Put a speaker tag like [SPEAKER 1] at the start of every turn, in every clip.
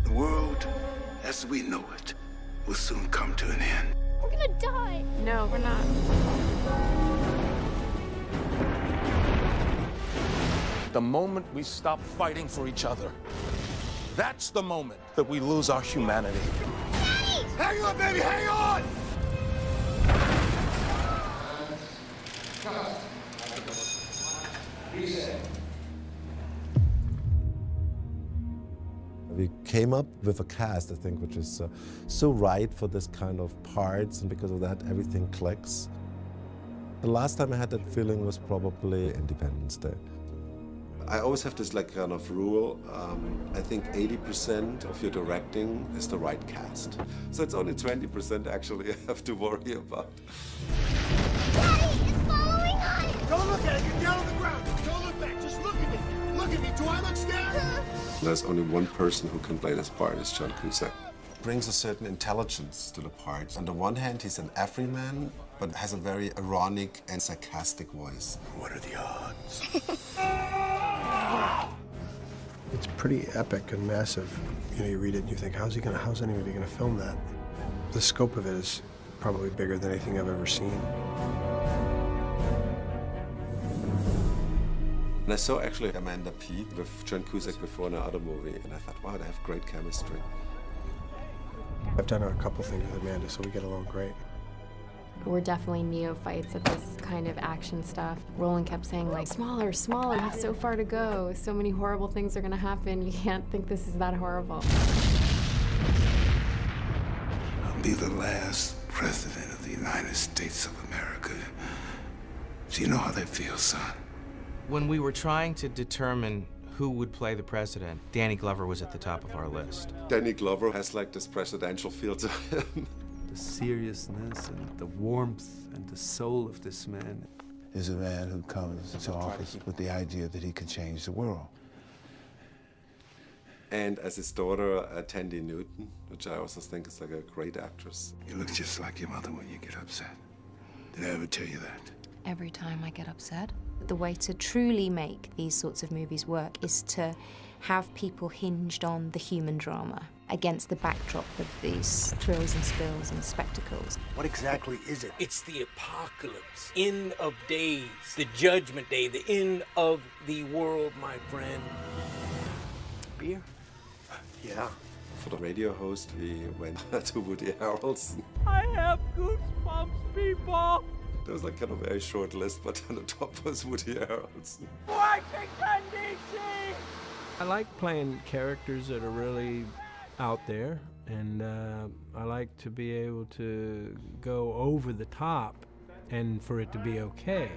[SPEAKER 1] The world, as we know it, will soon come to an end.
[SPEAKER 2] We're gonna die.
[SPEAKER 3] No, we're not.
[SPEAKER 4] The moment we stop fighting for each other, that's the moment that we lose our humanity.
[SPEAKER 2] Daddy!
[SPEAKER 1] Hang on, baby, hang on!
[SPEAKER 5] We came up with a cast, I think, which is so right for this kind of parts, and because of that, everything clicks. The last time I had that feeling was probably Independence Day. I always have this kind of rule. I think 80% of your directing is the right cast. So it's only 20% actually I have to worry about.
[SPEAKER 2] Daddy, it's following us!
[SPEAKER 1] Don't look at it, get down on the ground. Don't look back, just look at me. Look at me, do I look scared?
[SPEAKER 5] There's only one person who can play this part, is John Cusack. Brings a certain intelligence to the part. On the one hand, he's an everyman, but has a very ironic and sarcastic voice.
[SPEAKER 1] What are the odds?
[SPEAKER 6] It's pretty epic and massive. You know, you read it and you think, how's anybody gonna film that? The scope of it is probably bigger than anything I've ever seen.
[SPEAKER 5] And I saw actually Amanda Peet with John Cusack before in another movie, and I thought, wow, they have great chemistry.
[SPEAKER 6] I've done a couple things with Amanda, so we get along great.
[SPEAKER 3] We're definitely neophytes at this kind of action stuff. Roland kept saying, like, smaller, smaller, we have so far to go. So many horrible things are gonna happen. You can't think this is that horrible.
[SPEAKER 1] I'll be the last president of the United States of America. Do you know how that feels, son?
[SPEAKER 7] When we were trying to determine who would play the president, Danny Glover was at the top of our list.
[SPEAKER 5] Danny Glover has like this presidential feel to him.
[SPEAKER 8] The seriousness and the warmth and the soul of this man.
[SPEAKER 9] Is a man who comes to office with the idea that he can change the world.
[SPEAKER 5] And as his daughter, Thandiwe Newton, which I also think is like a great actress.
[SPEAKER 1] You look just like your mother when you get upset. Did I ever tell you that?
[SPEAKER 10] Every time I get upset. The way to truly make these sorts of movies work is to have people hinged on the human drama against the backdrop of these thrills and spills and spectacles.
[SPEAKER 1] What exactly is it?
[SPEAKER 11] It's the apocalypse, end of days, the judgment day, the end of the world, my friend. Beer?
[SPEAKER 1] Yeah.
[SPEAKER 5] For the radio host, we went to Woody Harrelson.
[SPEAKER 11] I have goosebumps, people!
[SPEAKER 5] There was like kind of a very short list, but on the top was Woody Harrelson.
[SPEAKER 11] Washington, D.C.!
[SPEAKER 8] I like playing characters that are really out there, and I like to be able to go over the top and for it to be okay.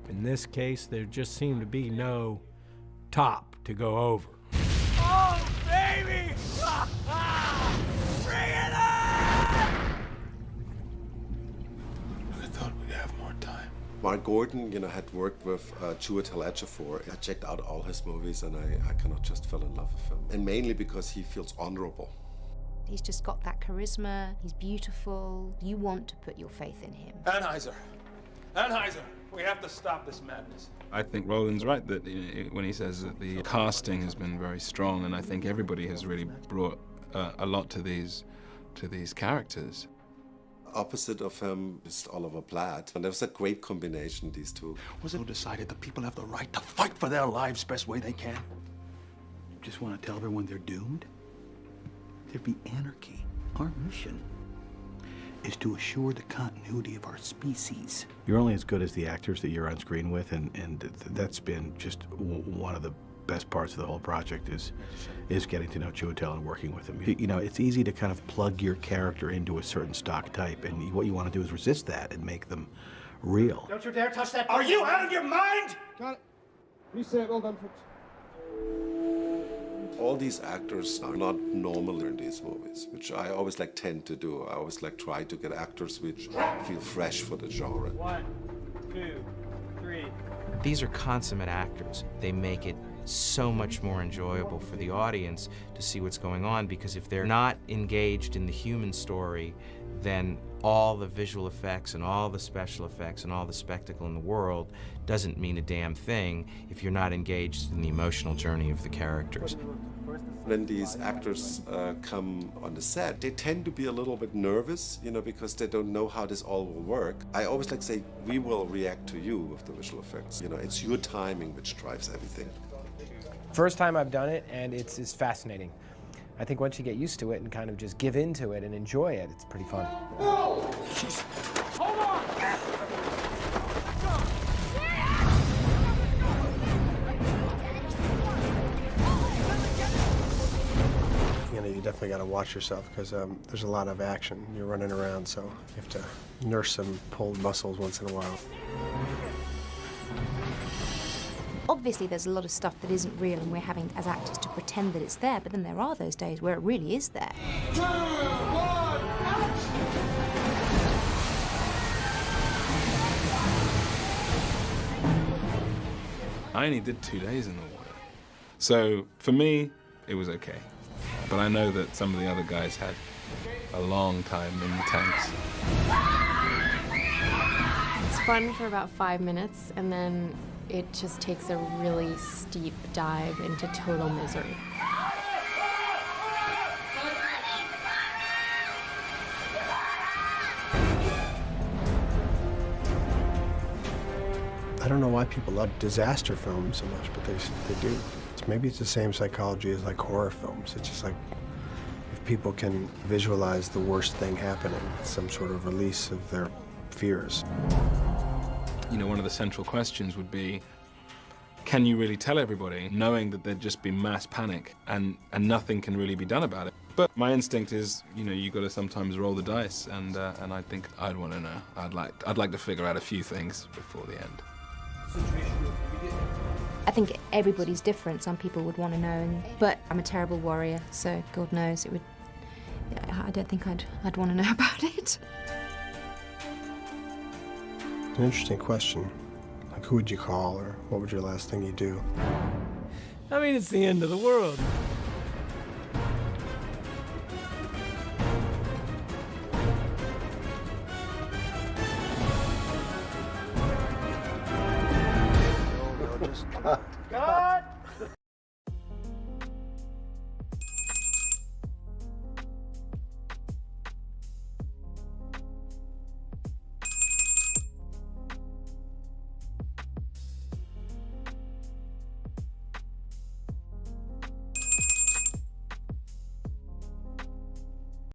[SPEAKER 8] In this case, there just seemed to be no top to go over.
[SPEAKER 11] Oh, baby! Bring it on!
[SPEAKER 1] I thought we'd have more time.
[SPEAKER 5] Mark Gordon, had worked with Chiwetel Ejiofor. I checked out all his movies, and I cannot just fell in love with him. And mainly because he feels honorable.
[SPEAKER 10] He's just got that charisma, he's beautiful, you want to put your faith in him.
[SPEAKER 4] Anheuser, we have to stop this madness.
[SPEAKER 12] I think Roland's right that when he says that the casting has been very strong, and I think everybody has really brought a lot to these characters.
[SPEAKER 5] Opposite of him is Oliver Platt, and there was a great combination, these two.
[SPEAKER 1] Was it decided that people have the right to fight for their lives best way they can? Just want to tell everyone they're doomed? There'd be anarchy. Our mission is to assure the continuity of our species.
[SPEAKER 13] You're only as good as the actors that you're on screen with, and that's been just one of the best parts of the whole project is getting to know Chiwetel and working with him. It's easy to kind of plug your character into a certain stock type, and what you want to do is resist that and make them real.
[SPEAKER 1] Don't you dare touch that! Are you out of your mind?
[SPEAKER 6] Got it. Reset, well done, folks.
[SPEAKER 5] All these actors are not normal in these movies, which I always tend to do. I always try to get actors which feel fresh for the genre.
[SPEAKER 11] 1, 2, 3.
[SPEAKER 7] These are consummate actors. They make it so much more enjoyable for the audience to see what's going on, because if they're not engaged in the human story, then all the visual effects and all the special effects and all the spectacle in the world doesn't mean a damn thing if you're not engaged in the emotional journey of the characters.
[SPEAKER 5] When these actors come on the set, they tend to be a little bit nervous, you know, because they don't know how this all will work. I always like to say, we will react to you with the visual effects. You know, it's your timing which drives everything.
[SPEAKER 14] First time I've done it, and it's fascinating. I think once you get used to it and kind of just give into it and enjoy it, it's pretty fun.
[SPEAKER 2] No! Hold on!
[SPEAKER 6] You know, you definitely got to watch yourself because there's a lot of action. You're running around, so you have to nurse some pulled muscles once in a while.
[SPEAKER 10] Obviously, there's a lot of stuff that isn't real, and we're having, as actors, to pretend that it's there, but then there are those days where it really is there.
[SPEAKER 2] 2, 1, action!
[SPEAKER 12] I only did 2 days in the water. So, for me, it was okay. But I know that some of the other guys had a long time in the tanks.
[SPEAKER 3] It's fun for about 5 minutes, and then it just takes a really steep dive into total misery.
[SPEAKER 6] I don't know why people love disaster films so much, but they do. Maybe it's the same psychology as like horror films. It's just like if people can visualize the worst thing happening, it's some sort of release of their fears.
[SPEAKER 12] You know, one of the central questions would be, can you really tell everybody, knowing that there'd just be mass panic and nothing can really be done about it? But my instinct is, you know, you got to sometimes roll the dice, and I think I'd want to know. I'd like to figure out a few things before the end.
[SPEAKER 10] I think everybody's different. Some people would want to know, but I'm a terrible warrior, so God knows it would. I don't think I'd want to know about it.
[SPEAKER 6] An interesting question. Like, who would you call, or what would your last thing you do?
[SPEAKER 8] I mean, it's the end of the world.
[SPEAKER 6] Go!